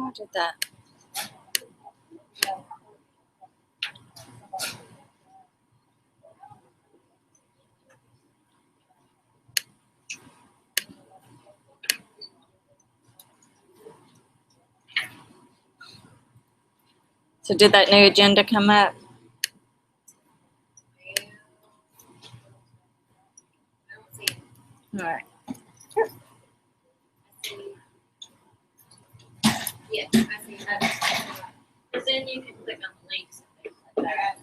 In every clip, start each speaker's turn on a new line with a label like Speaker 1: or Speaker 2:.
Speaker 1: I did that. So did that new agenda come up? All right.
Speaker 2: Yeah, I see that. Because then you can click on the links and things like that.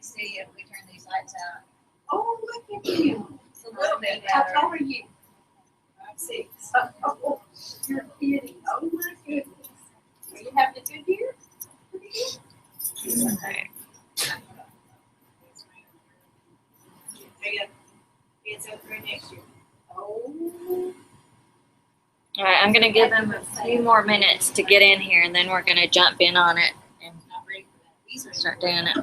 Speaker 2: See if we turn these lights out.
Speaker 3: Oh, look at you.
Speaker 2: It's a little bit
Speaker 3: How
Speaker 2: better.
Speaker 3: tall are you?
Speaker 2: 6.
Speaker 3: Oh, you're kidding. Oh, my goodness. Are you having a good year?
Speaker 1: All right.
Speaker 3: It's up for next year. Oh.
Speaker 1: All right, I'm gonna give them a few more minutes to get in here, and then we're gonna jump in on it and
Speaker 2: Not ready for that. These are
Speaker 1: start doing it.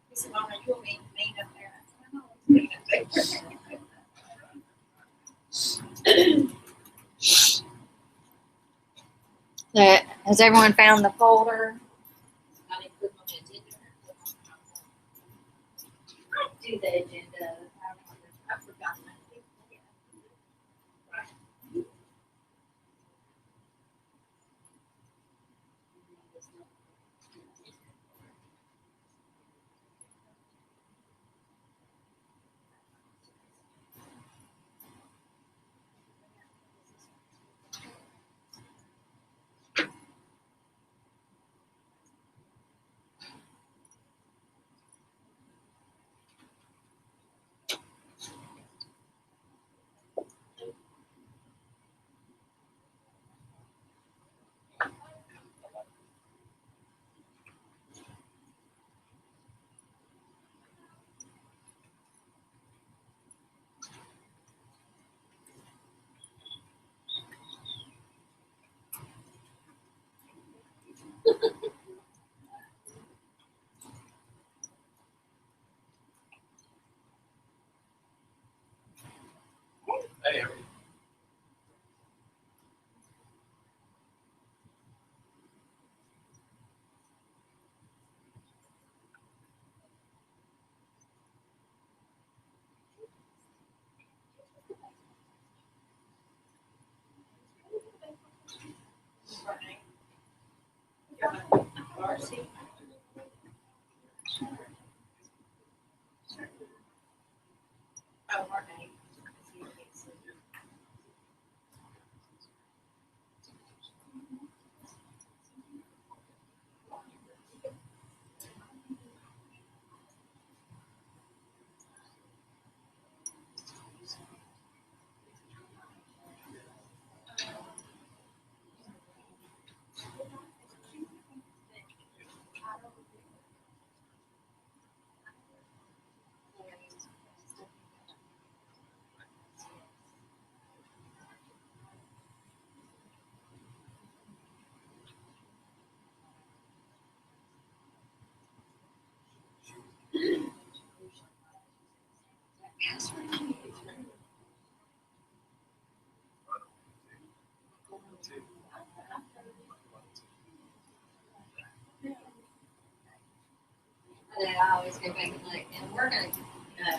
Speaker 3: He said, Mama, you'll be mean up there. I said, "I'm always mean up there."
Speaker 1: So, has everyone found the folder?
Speaker 2: I didn't click on the agenda. I do the agenda. I forgot my thing.
Speaker 4: Hey,
Speaker 3: Oh, Martin.
Speaker 2: And then I always go back and look, and we're gonna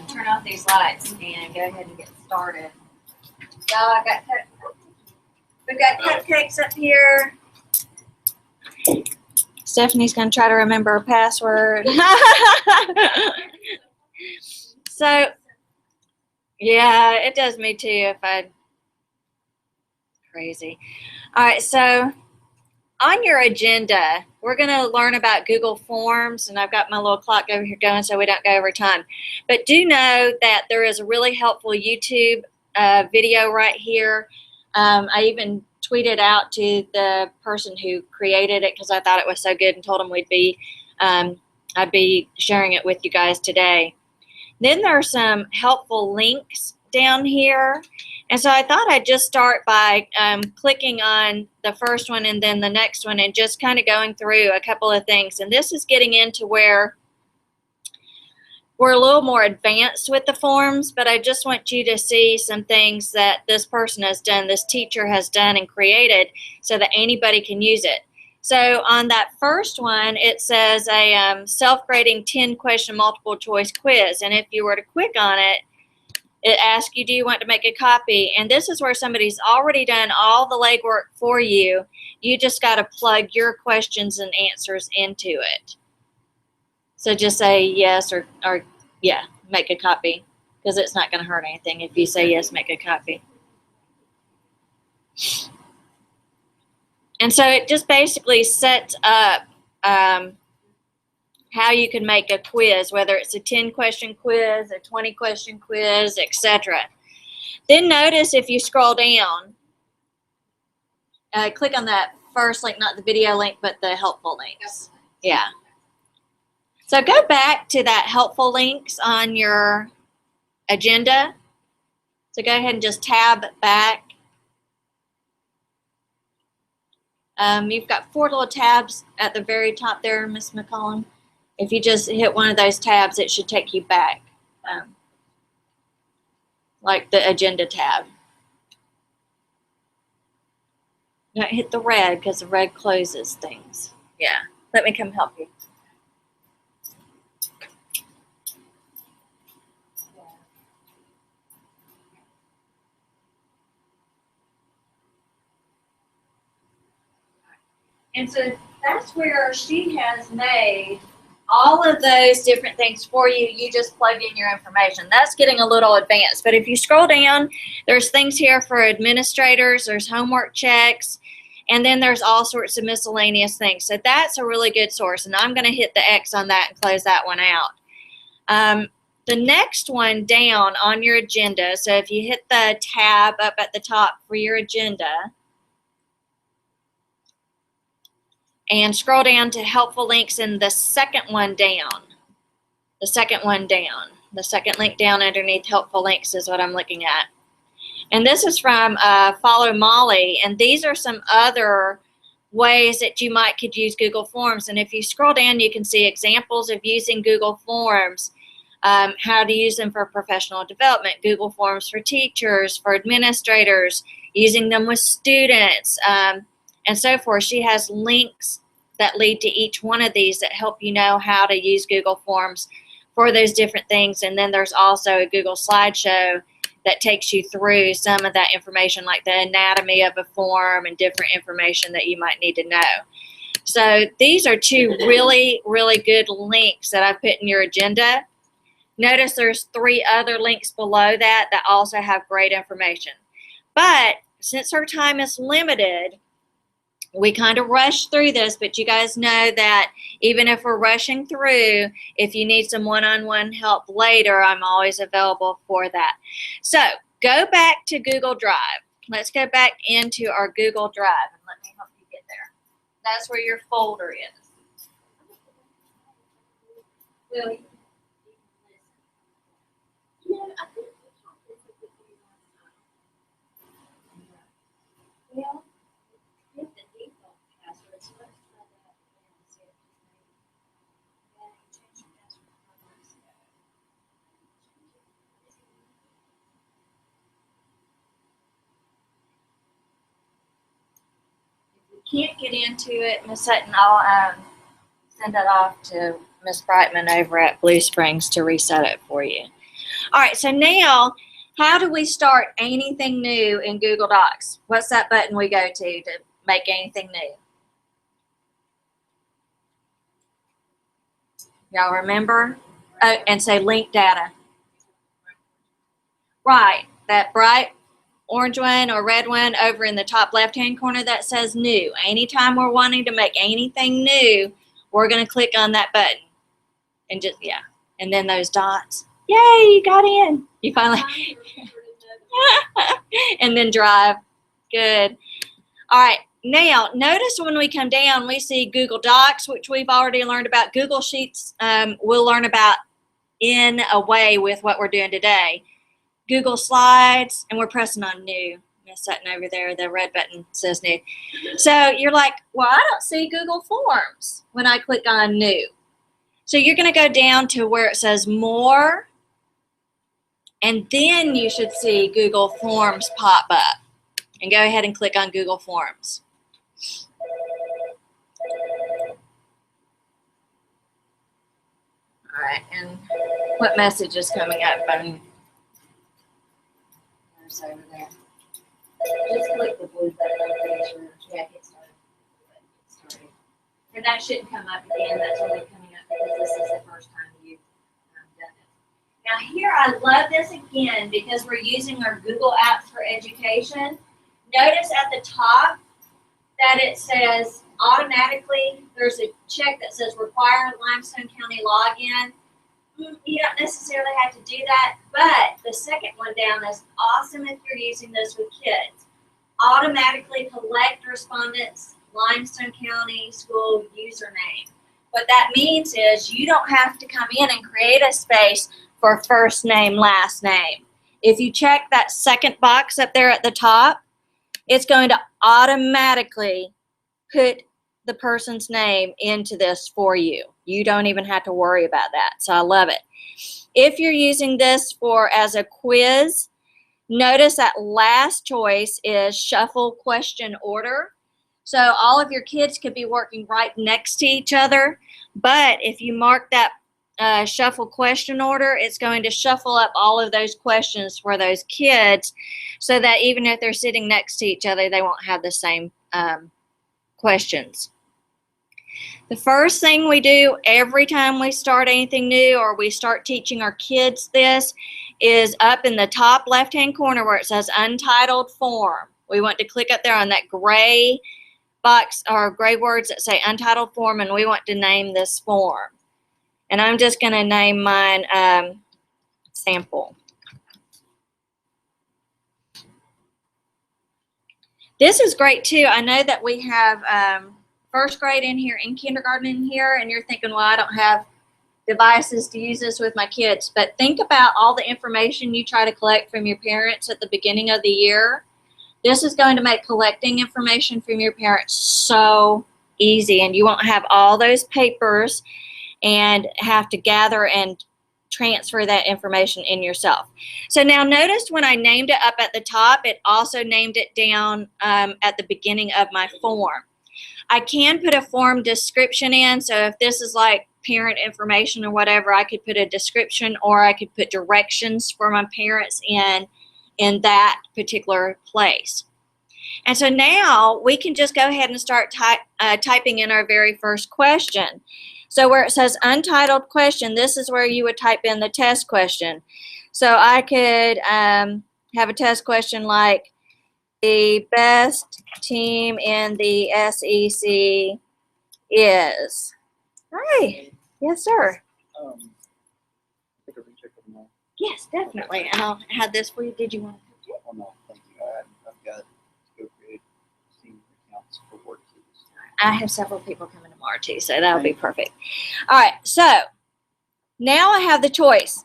Speaker 2: turn off these lights and go ahead and get started. Y'all, we've got cupcakes up here.
Speaker 1: Stephanie's gonna try to remember her password. So, yeah, it does me too if I crazy. All right, so on your agenda, we're going to learn about Google Forms, and I've got my little clock over here going so we don't go over time. But do know that there is a really helpful YouTube video right here. I even tweeted out to the person who created it because I thought it was so good and told him I'd be sharing it with you guys today. Then there are some helpful links down here. And so I thought I'd just start by clicking on the first one and then the next one and just kind of going through a couple of things. And this is getting into where we're a little more advanced with the forms, but I just want you to see some things that this person has done, this teacher has done and created so that anybody can use it. So on that first one, it says a self-grading 10-question multiple choice quiz. And if you were to click on it, it asks you, do you want to make a copy? And this is where somebody's already done all the legwork for you. You just got to plug your questions and answers into it. So just say yes or yeah, make a copy, because it's not going to hurt anything if you say yes, make a copy. And so it just basically sets up how you can make a quiz, whether it's a 10-question quiz, a 20-question quiz, etc. Then notice if you scroll down, click on that first link, not the video link, but the helpful links. Yeah. So go back to that helpful links on your agenda. So go ahead and just tab back. You've got 4 little tabs at the very top there, Miss McCollum. If you just hit one of those tabs, it should take you back, like the agenda tab. Don't hit the red, because the red closes things. Yeah, let me come help you. And so that's where she has made all of those different things for you. You just plug in your information. That's getting a little advanced. But if you scroll down, there's things here for administrators. There's homework checks. And then there's all sorts of miscellaneous things. So that's a really good source. And I'm going to hit the X on that and close that one out. The next one down on your agenda, so if you hit the tab up at the top for your agenda, and scroll down to helpful links in the second one down. The second one down. The second link down underneath helpful links is what I'm looking at. And this is from Follow Molly. And these are some other ways that you could use Google Forms. And if you scroll down, you can see examples of using Google Forms, how to use them for professional development, Google Forms for teachers, for administrators, using them with students, and so forth. She has links that lead to each one of these that help you know how to use Google Forms for those different things. And then there's also a Google slideshow that takes you through some of that information, like the anatomy of a form and different information that you might need to know. So these are 2 really, really good links that I've put in your agenda. Notice there's 3 other links below that that also have great information. But since our time is limited, we kind of rush through this, but you guys know that even if we're rushing through, if you need some one-on-one help later, I'm always available for that. So go back to Google Drive. Let's go back into our Google Drive, and let me help you get there. That's where your folder is.
Speaker 3: Well, you know, I think we talked this with you last time. Well, if the default password, so let's try that again and see if it's maybe. Yeah, you changed your password a couple months ago.
Speaker 1: If you can't get into it, Miss Sutton, I'll send it off to Miss Brightman over at Blue Springs to reset it for you. All right, so now, how do we start anything new in Google Docs? What's that button we go to make anything new? Y'all remember? Oh, and say link data. Right, that bright orange one or red one over in the top left-hand corner that says new. Anytime we're wanting to make anything new, we're going to click on that button. And just, yeah, and then those dots. Yay, you got in. You finally, and then drive. Good. All right, now notice when we come down, we see Google Docs, which we've already learned about. Google Sheets, we'll learn about in a way with what we're doing today. Google Slides, and we're pressing on new. Miss Sutton over there, the red button says new. So you're like, well, I don't see Google Forms when I click on new. So you're going to go down to where it says More, and then you should see Google Forms pop up. And go ahead and click on Google Forms. All right, and what message is coming up?
Speaker 2: There's over there. Just click the blue button over there. Yeah, get started. Get started. And that shouldn't come up again. That's only coming up because this is the first time you've done it. Now here, I love this again because we're using our Google Apps for Education. Notice at the top that it says automatically, there's a check that says require Limestone County login. You don't necessarily have to do that, but the second one down is awesome if you're using this with kids. Automatically collect respondents' Limestone County school username. What that means is you don't have to come in and create a space for first name, last name. If you check that second box up there at the top, it's going to automatically put the person's name into this for you. You don't even have to worry about that. So I love it. If you're using this as a quiz, notice that last choice is shuffle question order. So all of your kids could be working right next to each other, but if you mark that shuffle question order, it's going to shuffle up all of those questions for those kids so that even if they're sitting next to each other, they won't have the same questions. The first thing we do every time we start anything new or we start teaching our kids this is up in the top left-hand corner where it says Untitled Form. We want to click up there on that gray box or gray words that say Untitled Form, and we want to name this form. And I'm just going to name mine Sample. This is great too. I know that we have first grade in here and kindergarten in here, and you're thinking, well, I don't have devices to use this with my kids. But think about all the information you try to collect from your parents at the beginning of the year. This is going to make collecting information from your parents so easy, and you won't have all those papers and have to gather and transfer that information in yourself. So now notice when I named it up at the top, it also named it down at the beginning of my form. I can put a form description in, so if this is like parent information or whatever, I could put a description or I could put directions for my parents in that particular place. And so now we can just go ahead and start typing in our very first question. So where it says untitled question, this is where you would type in the test question. So I could have a test question like, the best team in the SEC is. Hi. Yes, sir.
Speaker 4: Take a recheck of them all.
Speaker 1: Yes, definitely. And I'll have this for you. Did you want to come too?
Speaker 4: Oh, no, thank you. I've got to go create senior accounts for work keys.
Speaker 1: I have several people coming tomorrow too, so that'll be perfect. All right, so now I have the choice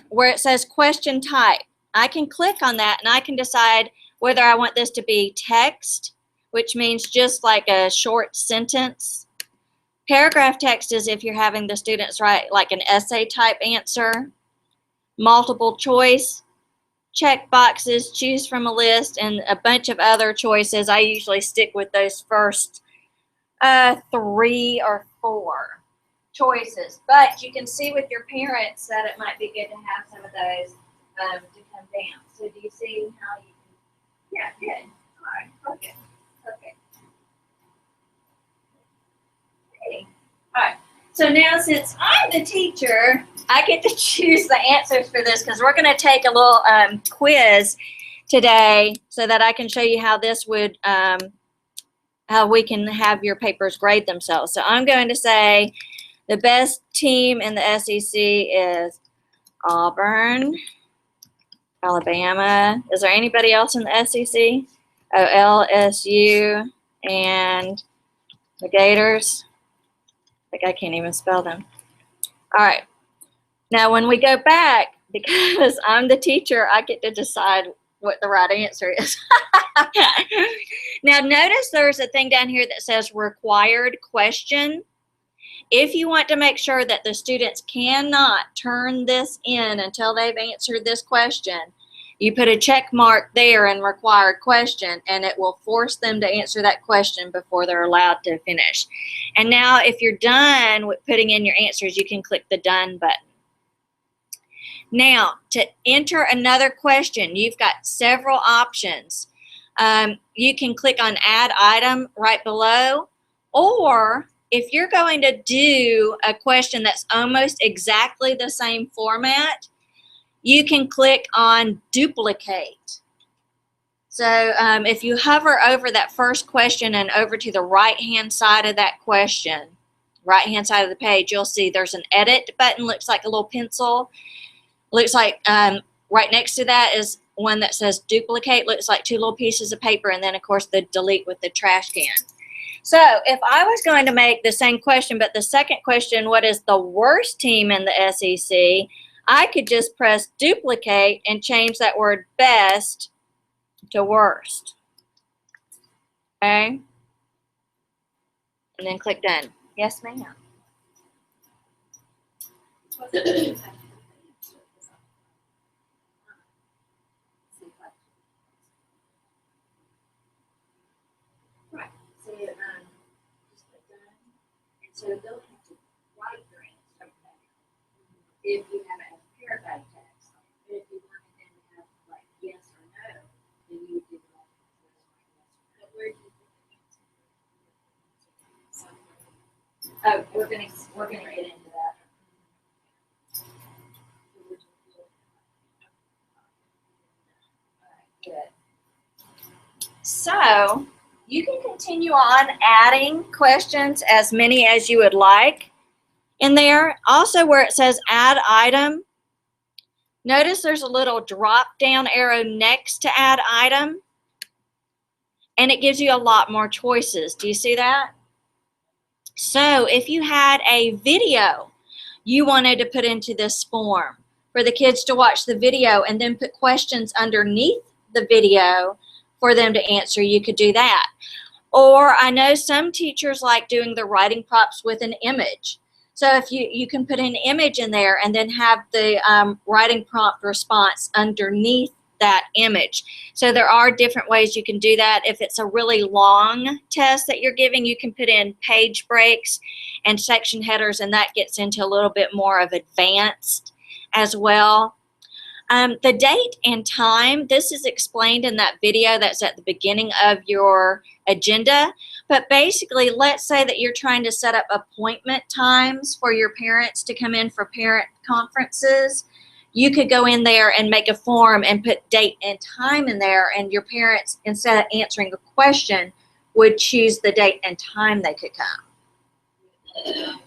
Speaker 1: where it says question type. I can click on that and I can decide whether I want this to be text, which means just like a short sentence. Paragraph text is if you're having the students write like an essay type answer. Multiple choice, check boxes, choose from a list, and a bunch of other choices. I usually stick with those first 3 or 4 choices. But you can see with your parents that it might be good to have some of those to come down. So do you see how you can? Yeah, good. All right, perfect. Perfect. Okay. All right. So now since I'm the teacher, I get to choose the answers for this because we're going to take a little quiz today so that I can show you how this would, how we can have your papers grade themselves. So I'm going to say the best team in the SEC is Auburn, Alabama. Is there anybody else in the SEC? Oh, LSU and the Gators. I can't even spell them. All right. Now, when we go back, because I'm the teacher, I get to decide what the right answer is. Now, notice there's a thing down here that says required question. If you want to make sure that the students cannot turn this in until they've answered this question, you put a check mark there in required question, and it will force them to answer that question before they're allowed to finish. And now if you're done with putting in your answers, you can click the done button. Now, to enter another question, you've got several options. You can click on add item right below, or if you're going to do a question that's almost exactly the same format, you can click on duplicate. So if you hover over that first question and over to the right-hand side of that question, right-hand side of the page, you'll see there's an edit button, looks like a little pencil. Looks like right next to that is one that says duplicate, looks like two little pieces of paper, and then of course the delete with the trash can. So if I was going to make the same question, but the second question, what is the worst team in the SEC, I could just press duplicate and change that word best to worst. Okay? And then click done. Yes, ma'am.
Speaker 3: Right. So just put done, and so they'll have to write your answer if you have a paragraph text. But if you wanted them to have like yes or no, then you would do the multiple choice. But where do you put the answer?
Speaker 2: Oh, we're gonna get into that. Good.
Speaker 1: So you can continue on adding questions, as many as you would like in there. Also, where it says add item, notice there's a little drop down arrow next to add item, and it gives you a lot more choices. Do you see that? So if you had a video you wanted to put into this form for the kids to watch the video and then put questions underneath the video for them to answer, you could do that. Or I know some teachers like doing the writing prompts with an image. So if you can put an image in there and then have the writing prompt response underneath that image. So there are different ways you can do that. If it's a really long test that you're giving, you can put in page breaks and section headers, and that gets into a little bit more of advanced as well. The date and time, this is explained in that video that's at the beginning of your agenda. But basically, let's say that you're trying to set up appointment times for your parents to come in for parent conferences. You could go in there and make a form and put date and time in there, and your parents, instead of answering a question, would choose the date and time they could come.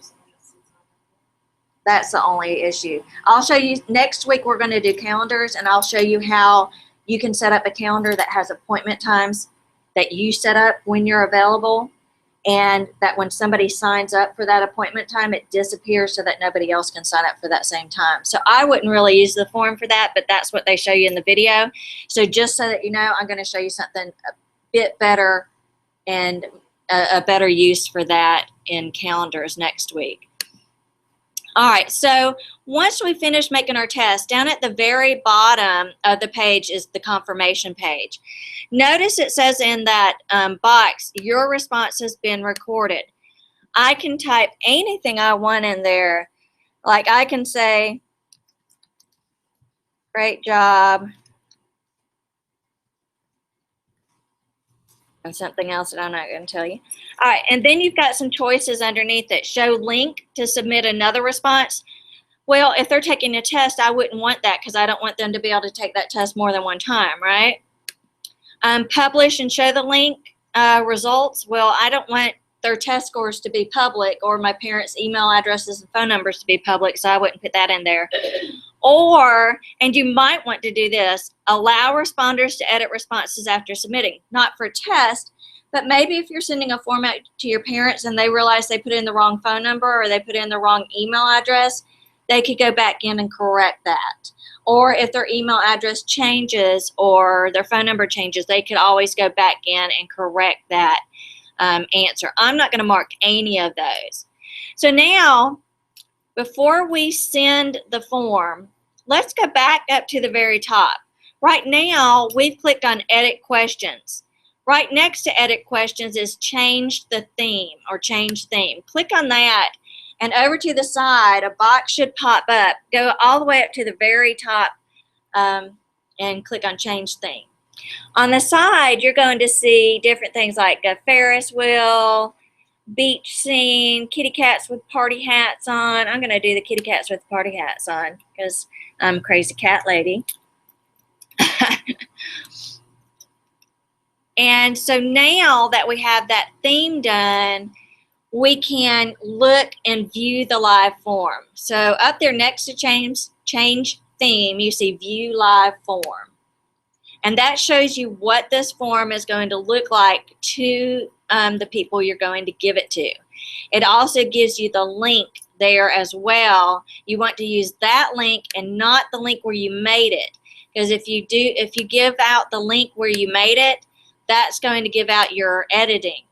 Speaker 1: That's the only issue. I'll show you next week. We're going to do calendars, and I'll show you how you can set up a calendar that has appointment times that you set up when you're available, and that when somebody signs up for that appointment time, it disappears so that nobody else can sign up for that same time. So I wouldn't really use the form for that, but that's what they show you in the video. So just so that you know, I'm going to show you something a bit better and a better use for that in calendars next week. All right, so once we finish making our test, down at the very bottom of the page is the confirmation page. Notice it says in that box, your response has been recorded. I can type anything I want in there. Like I can say, great job, and something else that I'm not going to tell you. All right, and then you've got some choices underneath it. Show link to submit another response. Well, if they're taking a test, I wouldn't want that because I don't want them to be able to take that test more than one time, right? Publish and show the link results. Well, I don't want their test scores to be public or my parents' email addresses and phone numbers to be public, so I wouldn't put that in there. Or, and you might want to do this, allow responders to edit responses after submitting. Not for test, but maybe if you're sending a form out to your parents and they realize they put in the wrong phone number or they put in the wrong email address, they could go back in and correct that. Or if their email address changes or their phone number changes, they could always go back in and correct that answer. I'm not going to mark any of those. So now, before we send the form, let's go back up to the very top. Right now, we've clicked on Edit Questions. Right next to Edit Questions is Change the Theme or Change Theme. Click on that, and over to the side, a box should pop up. Go all the way up to the very top and click on Change Theme. On the side, you're going to see different things like a Ferris wheel, beach scene, kitty cats with party hats on. I'm going to do the kitty cats with party hats on because I'm a crazy cat lady. And so now that we have that theme done, we can look and view the live form. So up there next to change theme, you see View Live Form. And that shows you what this form is going to look like to the people you're going to give it to. It also gives you the link there as well. You want to use that link and not the link where you made it. Because if you give out the link where you made it, that's going to give out your editing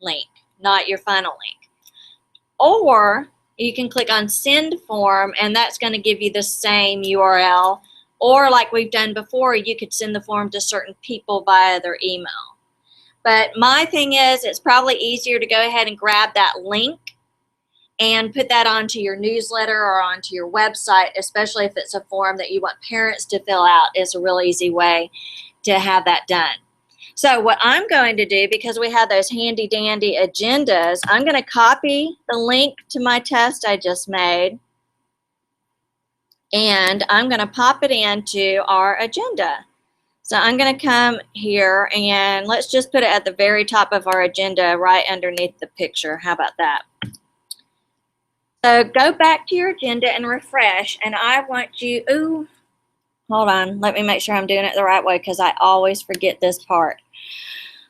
Speaker 1: link, not your final link. Or you can click on Send Form, and that's going to give you the same URL. Or like we've done before, you could send the form to certain people via their email. But my thing is, it's probably easier to go ahead and grab that link and put that onto your newsletter or onto your website, especially if it's a form that you want parents to fill out. It's a real easy way to have that done. So what I'm going to do, because we have those handy dandy agendas, I'm going to copy the link to my test I just made, and I'm going to pop it into our agenda. So I'm going to come here, and let's just put it at the very top of our agenda right underneath the picture. How about that? So go back to your agenda and refresh, and I want you, ooh, hold on, let me make sure I'm doing it the right way because I always forget this part.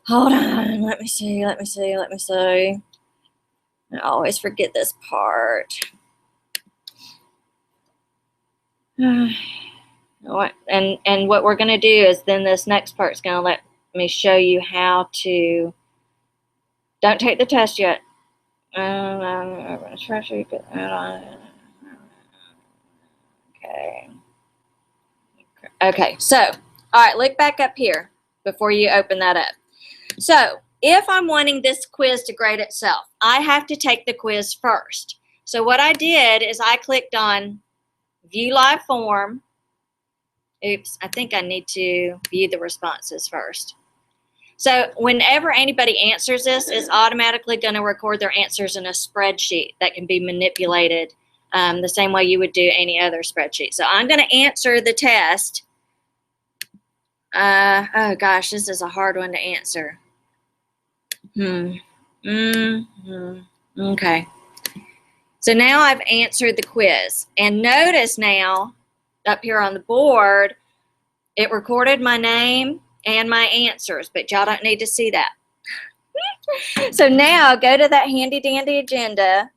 Speaker 1: Hold on, let me see. I always forget this part. And what we're going to do is then this next part is going to let me show you how to, don't take the test yet. Okay, so, all right, look back up here before you open that up. So, if I'm wanting this quiz to grade itself, I have to take the quiz first. So what I did is I clicked on View Live Form. Oops, I think I need to view the responses first. So whenever anybody answers this, it's automatically going to record their answers in a spreadsheet that can be manipulated the same way you would do any other spreadsheet. So I'm going to answer the test. Oh gosh, this is a hard one to answer. Okay. So now I've answered the quiz. And notice now, up here on the board, it recorded my name and my answers, but y'all don't need to see that. So now go to that handy dandy agenda,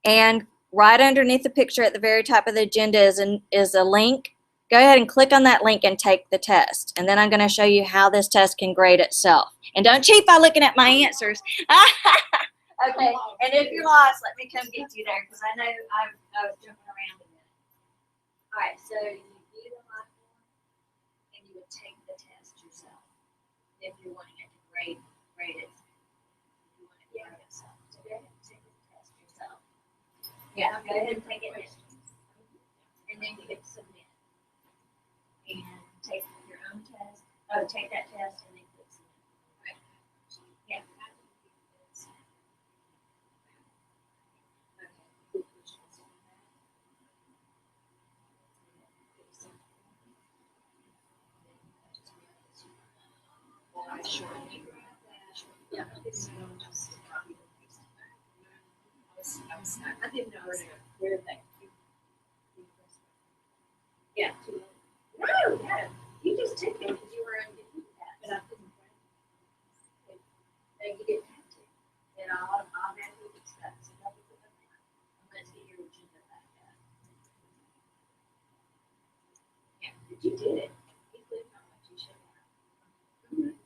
Speaker 1: and right underneath the picture at the very top of the agenda is a link. Go ahead and click on that link and take the test. And then I'm going to show you how this test can grade itself. And don't cheat by looking at my answers. Okay, and if you're lost, let me come get you there because I know I was jumping around a minute.
Speaker 2: All right, so you view the live form and you would take the test yourself if you're wanting it to grade it. If you want it to grade itself. So go ahead and take the test yourself. Yeah, go ahead and take it. And then you get to submit. And take your own test. Oh, take that test and then click submit. Right. Yeah. I didn't know where that. Yeah. No, you just took it because you were in the that, but I couldn't find it. And you didn't have to. And I'll automatically get stuck. So don't put them down. Let's get your agenda back up. Yeah, but you did it. You clicked on what you should have.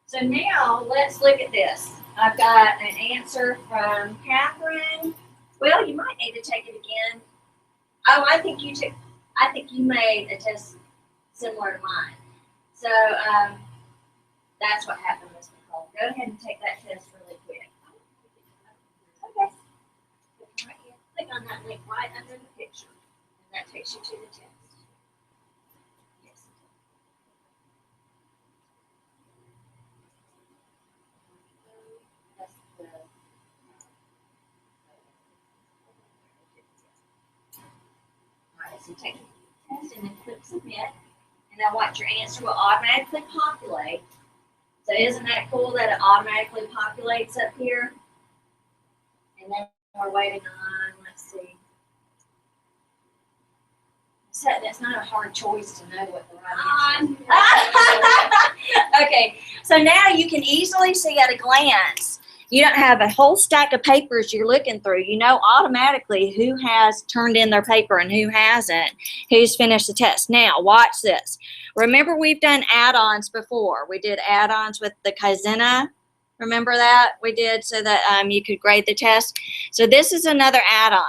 Speaker 1: So now let's look at this.
Speaker 2: I've got an answer from Catherine. Well, you might need to take it again. Oh, I think you made a test similar to mine. So that's what happened, Miss Nicole. Go ahead and take that test really quick. Okay. Right here. Click on that link right under the picture, and that takes you to the test. Yes. That's the. Alright, so take the test and then click submit. And now watch, your answer will automatically populate. So isn't that cool that it automatically populates up here? And then we're waiting on, let's see. So that's not a hard choice to know what the right answer is. Okay, so now you can easily see at a glance. You don't have a whole stack of papers you're looking through. You know automatically who has turned in their paper and who hasn't, who's finished the test. Now, watch this. Remember, we've done add-ons before. We did add-ons with the Kaizen. Remember that? We did so that you could grade the test. So this is another add-on.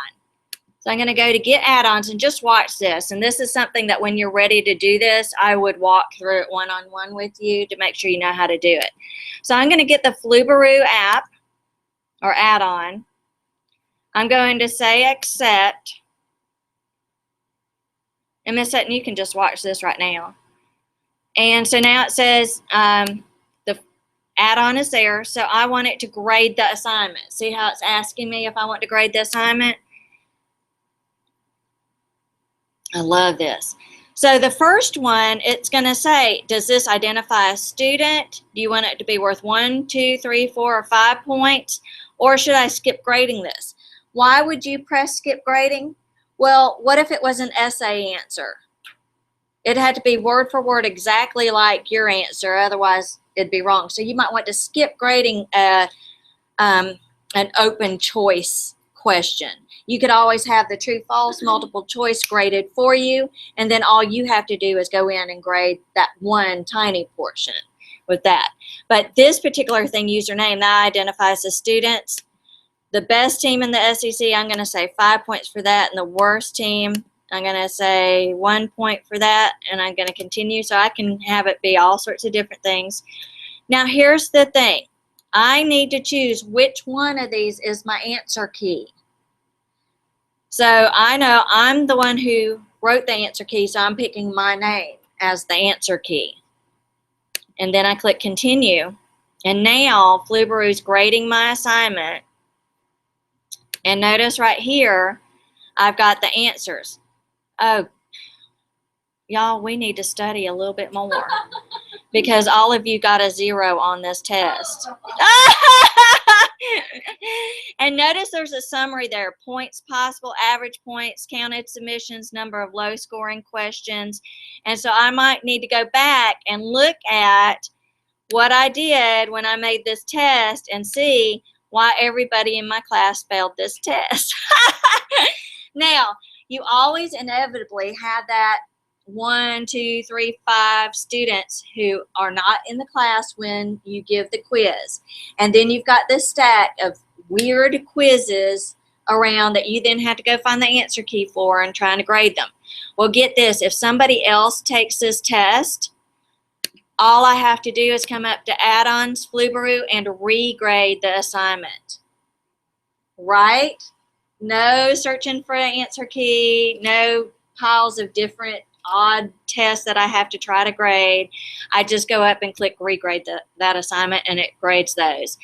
Speaker 2: So I'm going to go to get add-ons and just watch this. And this is something that when you're ready to do this, I would walk through it one-on-one with you to make sure you know how to do it. So I'm going to get the Flubaroo app or add-on. I'm going to say accept. And Miss Sutton, you can just watch this right now. And so now it says the add-on is there. So I want it to grade the assignment. See how it's asking me if I want to grade the assignment? I love this. So the first one, it's going to say, does this identify a student? Do you want it to be worth 1, 2, 3, 4, or 5 points? Or should I skip grading this? Why would you press skip grading? Well, what if it was an essay answer? It had to be word for word exactly like your answer, otherwise it'd be wrong. So you might want to skip grading an open choice question. You could always have the true, false, multiple choice graded for you, and then all you have to do is go in and grade that one tiny portion with that. But this particular thing, username, that identifies the students. The best team in the SEC, I'm going to say 5 points for that, and the worst team, I'm going to say 1 point for that, and I'm going to continue so I can have it be all sorts of different things. Now, here's the thing. I need to choose which one of these is my answer key. So I know I'm the one who wrote the answer key, so I'm picking my name as the answer key. And then I click continue. And now Flubaroo's grading my assignment. And notice right here, I've got the answers. Oh, y'all, we need to study a little bit more because all of you got a 0 on this test. And notice there's a summary there. Points possible, average points, counted submissions, number of low scoring questions. And so I might need to go back and look at what I did when I made this test and see why everybody in my class failed this test. Now, you always inevitably have that 1, 2, 3, 5 students who are not in the class when you give the quiz. And then you've got this stack of weird quizzes around that you then have to go find the answer key for and trying to grade them. Well, get this. If somebody else takes this test, all I have to do is come up to add-ons, Flubaroo, and regrade the assignment. Right? No searching for an answer key, no piles of different odd tests that I have to try to grade. I just go up and click regrade that assignment, and it grades those.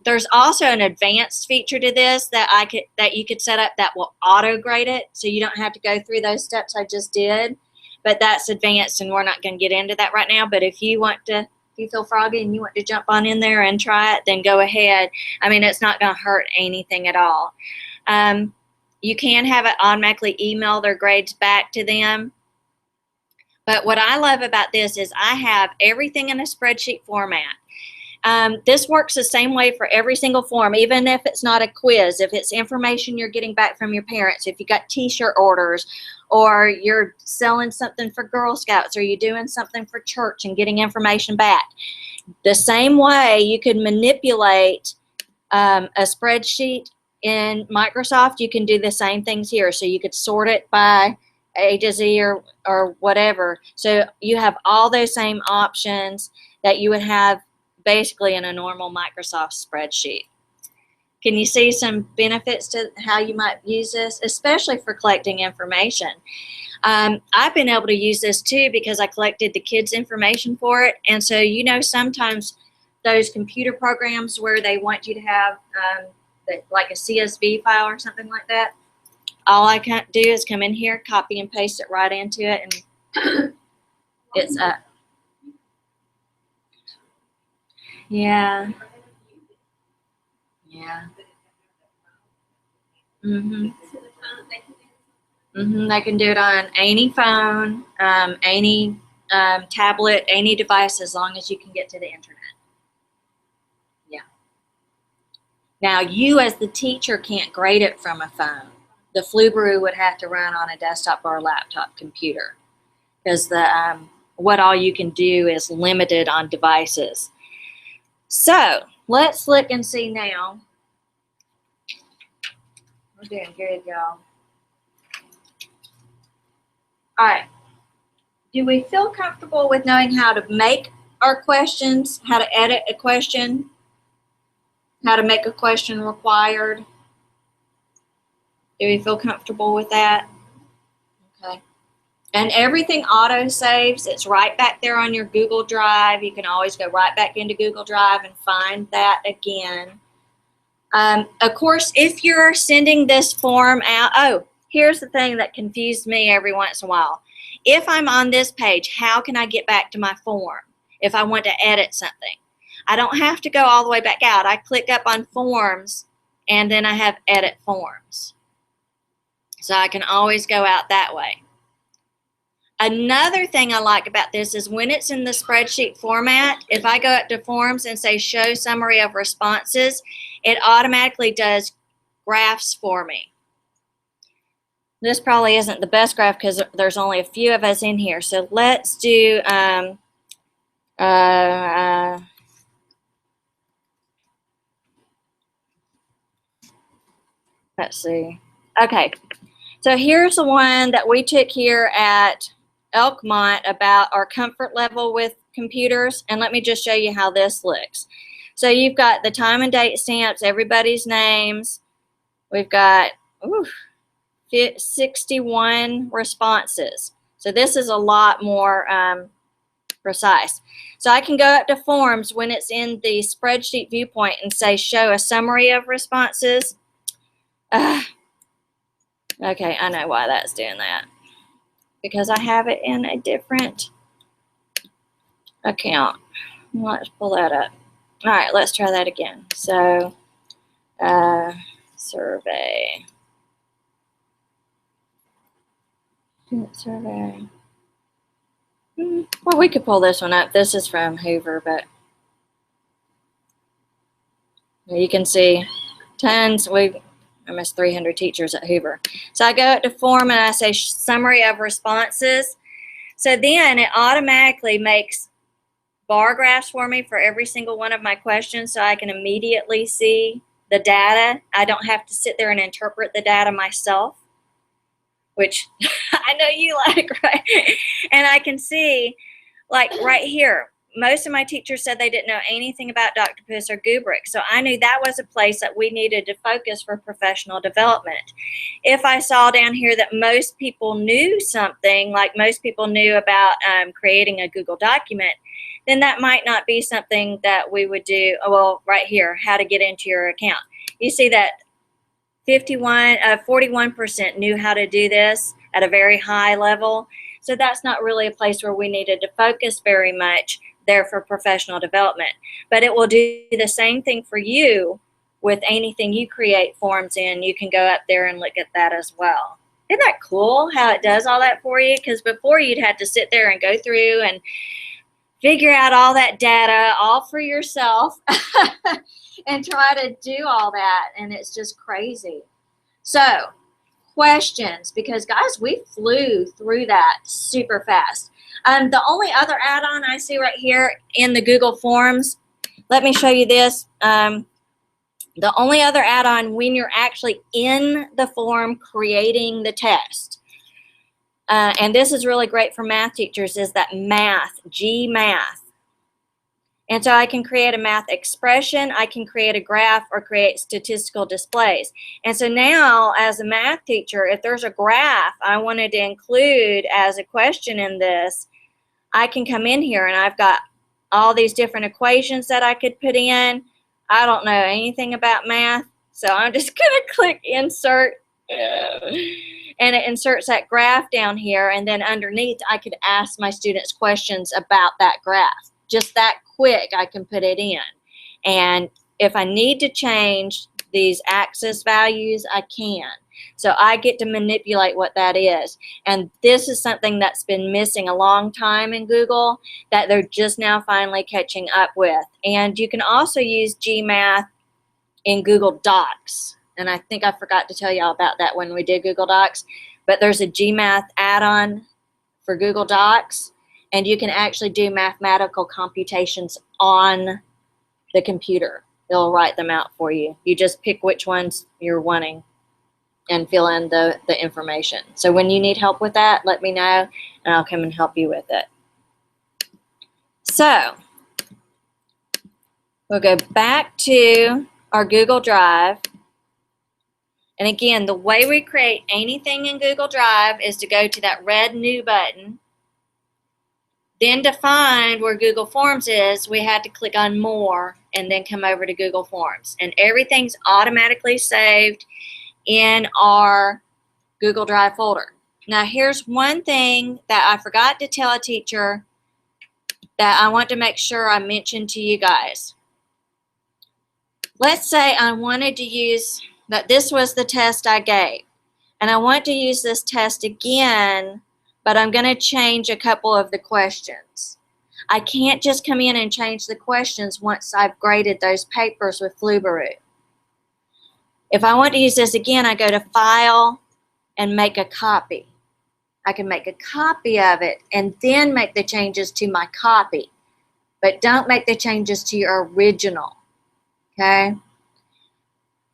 Speaker 2: There's also an advanced feature to this that you could set up that will auto grade it, so you don't have to go through those steps I just did. But that's advanced, and we're not going to get into that right now. But if you feel froggy and you want to jump on in there and try it, then go ahead. I mean, it's not going to hurt anything at all. You can have it automatically email their grades back to them. But what I love about this is I have everything in a spreadsheet format.
Speaker 1: This works the same way for every single form, even if it's not a quiz, if it's information you're getting back from your parents, if you got t-shirt orders, or you're selling something for Girl Scouts, or you're doing something for church and getting information back. The same way you could manipulate a spreadsheet in Microsoft, you can do the same things here. So you could sort it by A to Z or whatever. So you have all those same options that you would have basically in a normal Microsoft spreadsheet. Can you see some benefits to how you might use this, especially for collecting information? I've been able to use this too because I collected the kids' information for it. And so, you know, sometimes those computer programs where they want you to have like a CSV file or something like that, all I can do is come in here, copy and paste it right into it, and it's up. Yeah. Yeah. Mhm. They can do it on any phone, any tablet, any device, as long as you can get to the internet. Yeah. Now, you as the teacher can't grade it from a phone. The Flubaroo would have to run on a desktop or a laptop computer because the what all you can do is limited on devices. So let's look and see now. We're doing good, y'all. All right. Do we feel comfortable with knowing how to make our questions, how to edit a question, how to make a question required? Do we feel comfortable with that? Okay. And everything auto saves. It's right back there on your Google Drive. You can always go right back into Google Drive and find that again. Of course, if you're sending this form out, oh, here's the thing that confused me every once in a while. If I'm on this page, how can I get back to my form if I want to edit something? I don't have to go all the way back out. I click up on forms and then I have edit forms. So I can always go out that way. Another thing I like about this is when it's in the spreadsheet format, if I go up to forms and say show summary of responses, it automatically does graphs for me. This probably isn't the best graph because there's only a few of us in here. So let's do let's see. Okay, so here's the one that we took here at Elkmont about our comfort level with computers, and let me just show you how this looks. So you've got the time and date stamps, everybody's names. We've got 61 responses. So this is a lot more precise. So I can go up to forms when it's in the spreadsheet viewpoint and say show a summary of responses. Okay, I know why that's doing that. Because I have it in a different account. Let's pull that up. All right, let's try that again. So, survey. Survey. Well, we could pull this one up. This is from Hoover, but you can see tons. We've almost 300 teachers at Hoover. So I go up to form and I say summary of responses. So then it automatically makes bar graphs for me for every single one of my questions so I can immediately see the data. I don't have to sit there and interpret the data myself, which I know you like, right? And I can see, like right here, most of my teachers said they didn't know anything about Dr. Puss or Gubrick, so I knew that was a place that we needed to focus for professional development. If I saw down here that most people knew something, like most people knew about creating a Google document, then that might not be something that we would do. Well, right here, how to get into your account. You see that 41% knew how to do this at a very high level. So that's not really a place where we needed to focus very much there for professional development. But it will do the same thing for you with anything you create forms in. You can go up there and look at that as well. Isn't that cool how it does all that for you? Because before you'd have to sit there and go through and figure out all that data all for yourself and try to do all that. And it's just crazy. So questions, because guys, we flew through that super fast. The only other add-on I see right here in the Google Forms, let me show you this. The only other add-on when you're actually in the form creating the test, and this is really great for math teachers, is that math, GMath. And so I can create a math expression, I can create a graph, or create statistical displays. And so now, as a math teacher, if there's a graph I wanted to include as a question in this, I can come in here and I've got all these different equations that I could put in. I don't know anything about math, so I'm just going to click insert, and it inserts that graph down here, and then underneath I could ask my students questions about that graph. Just that quick, I can put it in. And if I need to change these axis values, I can. So I get to manipulate what that is. And this is something that's been missing a long time in Google that they're just now finally catching up with. And you can also use GMath in Google Docs. And I think I forgot to tell y'all about that when we did Google Docs. But there's a GMath add-on for Google Docs. And you can actually do mathematical computations on the computer. It'll write them out for you. You just pick which ones you're wanting and fill in the information. So when you need help with that, let me know, and I'll come and help you with it. So we'll go back to our Google Drive. And again, the way we create anything in Google Drive is to go to that red New button. Then to find where Google Forms is, we had to click on More and then come over to Google Forms. And everything's automatically saved in our Google Drive folder. Now here's one thing that I forgot to tell a teacher that I want to make sure I mention to you guys. Let's say I wanted to use, that this was the test I gave, and I want to use this test again, but I'm going to change a couple of the questions. I can't just come in and change the questions once I've graded those papers with Flubaroo. If I want to use this again, I go to File and make a copy. I can make a copy of it and then make the changes to my copy, but don't make the changes to your original, okay?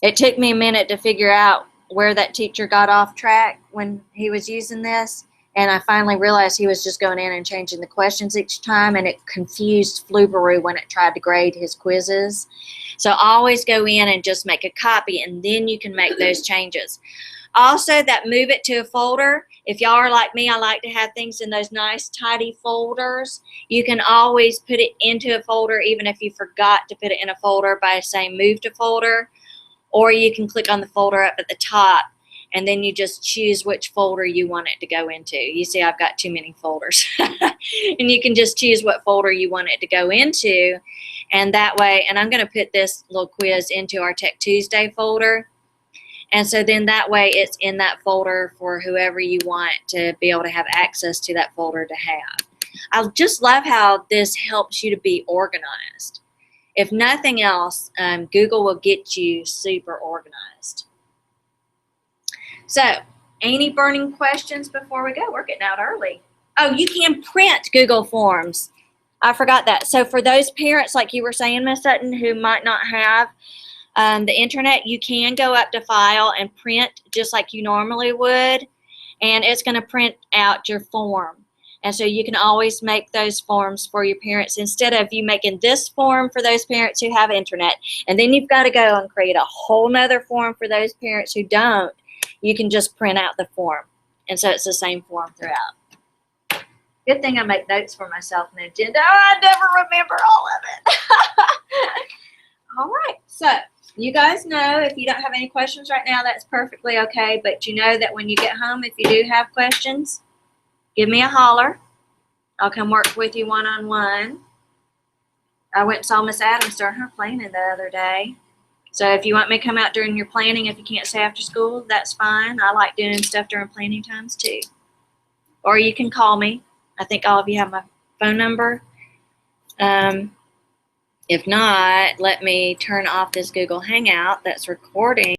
Speaker 1: It took me a minute to figure out where that teacher got off track when he was using this. And I finally realized he was just going in and changing the questions each time, and it confused Flubaroo when it tried to grade his quizzes. So always go in and just make a copy, and then you can make those changes. Also, that move it to a folder. If y'all are like me, I like to have things in those nice, tidy folders. You can always put it into a folder, even if you forgot to put it in a folder, by saying move to folder. Or you can click on the folder up at the top, and then you just choose which folder you want it to go into. You see I've got too many folders. And you can just choose what folder you want it to go into. And that way, and I'm going to put this little quiz into our Tech Tuesday folder. And so then that way it's in that folder for whoever you want to be able to have access to that folder to have. I just love how this helps you to be organized. If nothing else, Google will get you super organized. So, any burning questions before we go? We're getting out early. Oh, you can print Google Forms. I forgot that. So for those parents, like you were saying, Miss Sutton, who might not have the internet, you can go up to File and print just like you normally would, and it's going to print out your form. And so you can always make those forms for your parents instead of you making this form for those parents who have internet, and then you've got to go and create a whole nother form for those parents who don't. You can just print out the form, and so it's the same form throughout. Good thing I make notes for myself in the agenda. Oh, I never remember all of it. All right, so you guys know if you don't have any questions right now, that's perfectly okay, but you know that when you get home, if you do have questions, give me a holler. I'll come work with you one-on-one. I went and saw Miss Adams during her planning the other day. So if you want me to come out during your planning, if you can't stay after school, that's fine. I like doing stuff during planning times too. Or you can call me. I think all of you have my phone number. If not, let me turn off this Google Hangout that's recording.